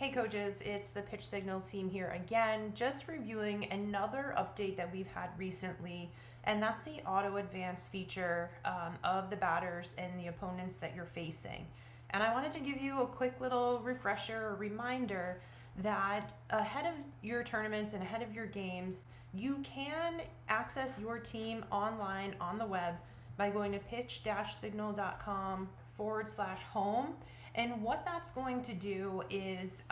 Hey coaches, it's the Pitch Signals team here again, just reviewing another update that we've had recently, and that's the auto advance feature of the batters and the opponents that you're facing. And I wanted to give you a quick little refresher or reminder that ahead of your tournaments and ahead of your games, you can access your team online on the web by going to pitch-signal.com/home. And what that's going to do is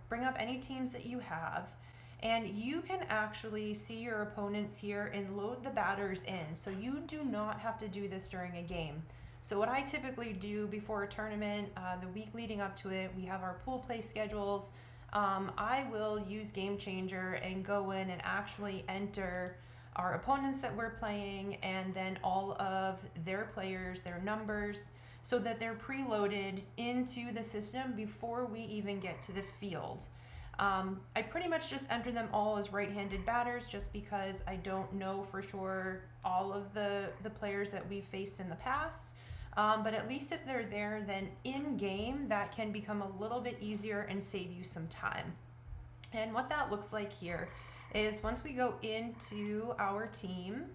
bring up any teams that you have, and you can actually see your opponents here and load the batters in. So you do not have to do this during a game. So what I typically do before a tournament, the week leading up to it, we have our pool play schedules. I will use Game Changer and go in and actually enter our opponents that we're playing and then all of their players, their numbers, so that they're preloaded into the system before we even get to the field. I pretty much just enter them all as right-handed batters just because I don't know for sure all of the players that we've faced in the past. But at least if they're there, then in-game, that can become a little bit easier and save you some time. And what that looks like here is once we go into our team,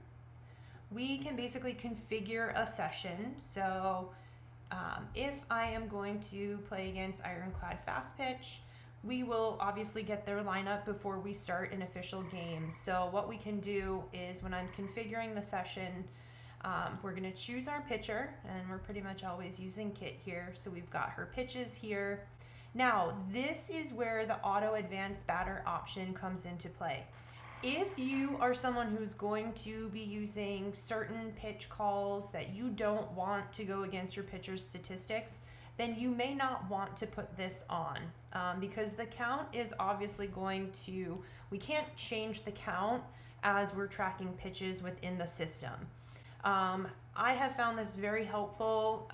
we can basically configure a session. So if I am going to play against Ironclad Fast Pitch, we will obviously get their lineup before we start an official game. So what we can do is when I'm configuring the session, we're going to choose our pitcher, and we're pretty much always using Kit here. So we've got her pitches here. Now, this is where the auto advanced batter option comes into play. If you are someone who's going to be using certain pitch calls that you don't want to go against your pitcher's statistics, then you may not want to put this on because the count is obviously we can't change the count as we're tracking pitches within the system. I have found this very helpful.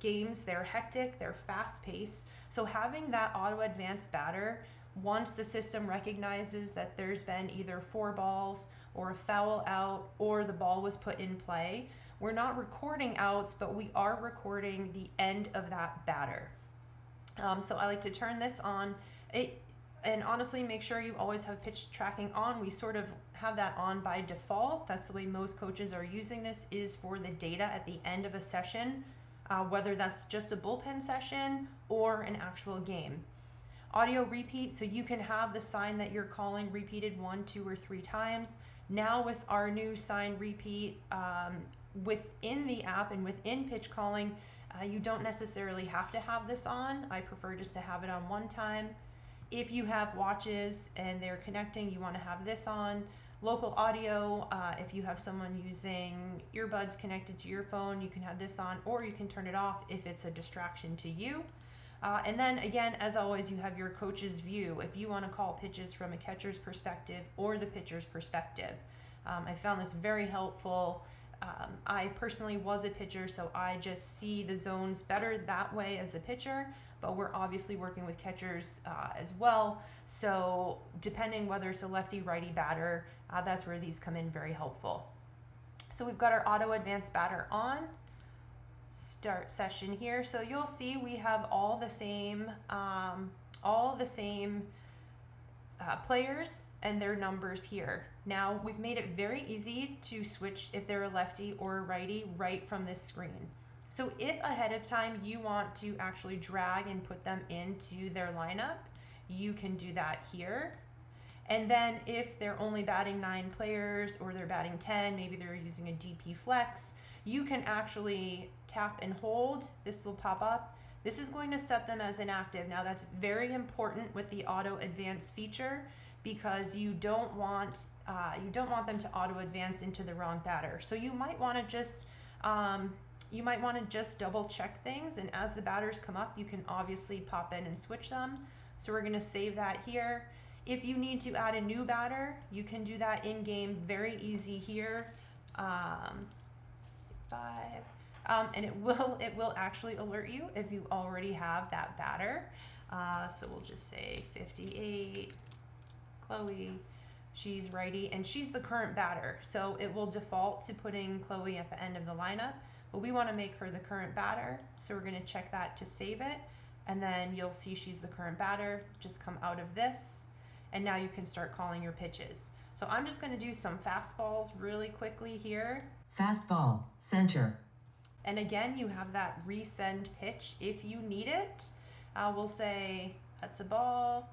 Games, they're hectic, they're fast paced. So having that auto advanced batter, once the system recognizes that there's been either 4 balls or a foul out or the ball was put in play, we're not recording outs, but we are recording the end of that batter. So I like to turn this on. And honestly, make sure you always have pitch tracking on. We sort of have that on by default. That's the way most coaches are using this, is for the data at the end of a session, whether that's just a bullpen session or an actual game. Audio repeat, so you can have the sign that you're calling repeated 1, 2, or 3 times. Now with our new sign repeat within the app and within pitch calling, you don't necessarily have to have this on. I prefer just to have it on one time. If you have watches and they're connecting, you want to have this on. Local audio, if you have someone using earbuds connected to your phone, you can have this on, or you can turn it off if it's a distraction to you. And then again, as always, you have your coach's view if you want to call pitches from a catcher's perspective or the pitcher's perspective. I found this very helpful. I personally was a pitcher, so I just see the zones better that way as the pitcher, but we're obviously working with catchers as well. So depending whether it's a lefty, righty batter, that's where these come in very helpful. So we've got our auto advanced batter on. Start session here. So you'll see we have all the same players and their numbers here. Now we've made it very easy to switch if they're a lefty or a righty right from this screen. So if ahead of time you want to actually drag and put them into their lineup, you can do that here. And then if they're only batting 9 players or they're batting 10, maybe they're using a DP flex, you can actually tap and hold. This will pop up. This is going to set them as inactive. Now that's very important with the auto advance feature because you don't want them to auto advance into the wrong batter. So you might want to just double check things, and as the batters come up, you can obviously pop in and switch them. So we're going to save that here. If you need to add a new batter, you can do that in game, very easy here. 5. And it will actually alert you if you already have that batter. So we'll just say 58, Chloe, she's righty, and she's the current batter. So it will default to putting Chloe at the end of the lineup, but we want to make her the current batter. So we're going to check that to save it. and then you'll see she's the current batter. Just come out of this, and now you can start calling your pitches. So I'm just going to do some fastballs really quickly here. Fastball, center. And again, you have that resend pitch if you need it. We'll say that's a ball.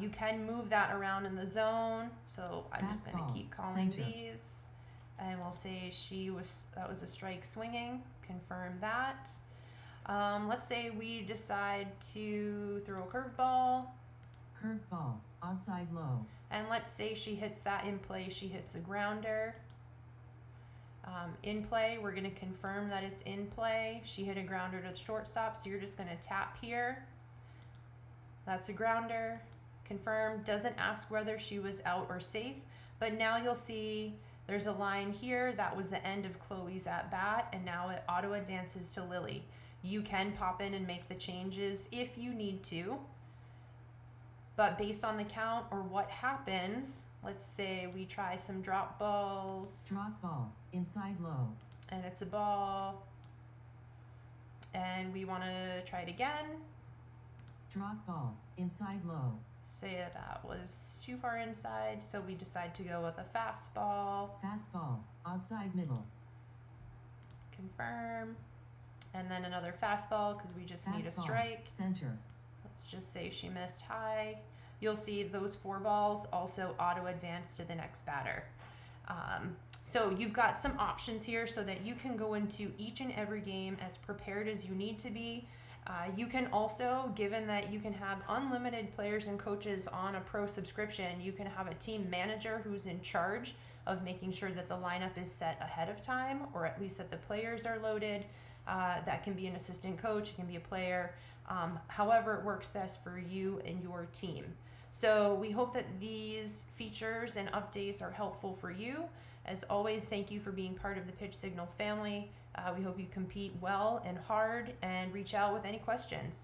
You can move that around in the zone. So I'm just going to keep calling these. And we'll say that was a strike swinging. Confirm that. Let's say we decide to throw a curveball. Curveball, outside low. And let's say she hits that in play. She hits a grounder. In play, we're going to confirm that it's in play. She hit a grounder to the shortstop, so you're just going to tap here. That's a grounder. Confirm. Doesn't ask whether she was out or safe, but now you'll see there's a line here. That was the end of Chloe's at bat, and now it auto advances to Lily. You can pop in and make the changes if you need to, but based on the count or what happens, let's say we try some drop balls. Drop ball, inside low. And it's a ball. And we want to try it again. Drop ball, inside low. Say that was too far inside, so we decide to go with a fastball. Fastball, outside middle. Confirm. And then another fastball because we just need a strike. Center. Let's just say she missed high. You'll see those 4 balls also auto advance to the next batter. So you've got some options here so that you can go into each and every game as prepared as you need to be. You can also, given that you can have unlimited players and coaches on a pro subscription, you can have a team manager who's in charge of making sure that the lineup is set ahead of time, or at least that the players are loaded. That can be an assistant coach, it can be a player, however it works best for you and your team. So we hope that these features and updates are helpful for you. As always, thank you for being part of the Pitch Signal family. We hope you compete well and hard, and reach out with any questions.